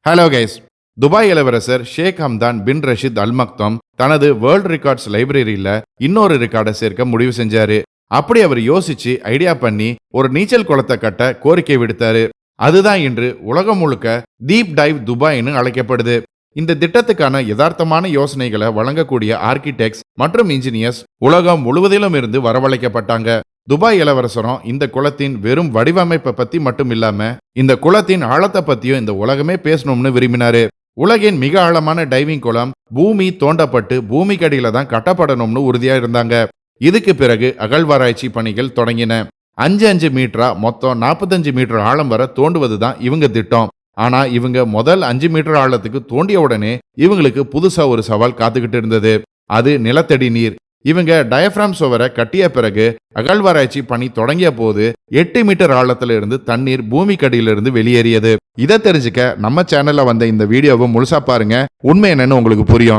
Hello guys. Dubai இளவரசர் ஷேக் Hamdan பின் ரஷீத் அல் மக்தோம் தனது world records லைப்ரரியில இன்னொரு ரெக்கார்டை சேர்க்க முடிவு செஞ்சாரு. அப்படி அவர் யோசிச்சு ஐடியா பண்ணி ஒரு நீச்சல் குளத்தை கட்ட கோரிக்கை விடுத்தாரு. அதுதான் இன்று உலகம் முழுக்க டீப் டைவ் துபாய்னு அழைக்கப்படுது. இந்த திட்டத்துக்கான யதார்த்தமான யோசனைகளை வழங்கக்கூடிய ஆர்கிடெக்ட்ஸ் மற்றும் இன்ஜினியர்ஸ் உலகம் முழுவதிலும் இருந்து வரவழைக்கப்பட்டாங்க. துபாய் இளவரசரும் இந்த குளத்தின் வெறும் வடிவமைப்பை பத்தி மட்டும் இல்லாம இந்த குளத்தின் ஆழத்தை பத்தியும் இந்த உலகமே பேசணும்னு விரும்பினாரு. உலகின் மிக ஆழமான டைவிங் குளம் பூமி தோண்டப்பட்டு பூமிக்கடியில தான் கட்டப்படணும்னு உறுதியா இருந்தாங்க. இதுக்கு பிறகு அகழ்வாராய்ச்சி பணிகள் தொடங்கின. 5 மீட்டரா மொத்தம் 45 மீட்டர் ஆழம் வர தோண்டுவதுதான் இவங்க திட்டம். ஆனா இவங்க முதல் 5 மீட்டர் ஆழத்துக்கு தோண்டிய உடனே இவங்களுக்கு புதுசா ஒரு சவால் காத்துக்கிட்டு இருந்தது. அது நிலத்தடி நீர். இவங்க டயப்ராம் சுவரை கட்டிய பிறகு அகழ்வாராய்ச்சி பணி தொடங்கிய போது 8 மீட்டர் ஆழத்துல இருந்து தண்ணீர் பூமிக்கடியிலிருந்து வெளியேறியது. இதை தெரிஞ்சுக்க நம்ம சேனல்ல வந்த இந்த வீடியோவை முழுசா பாருங்க. உண்மை என்னன்னு உங்களுக்கு புரியும்.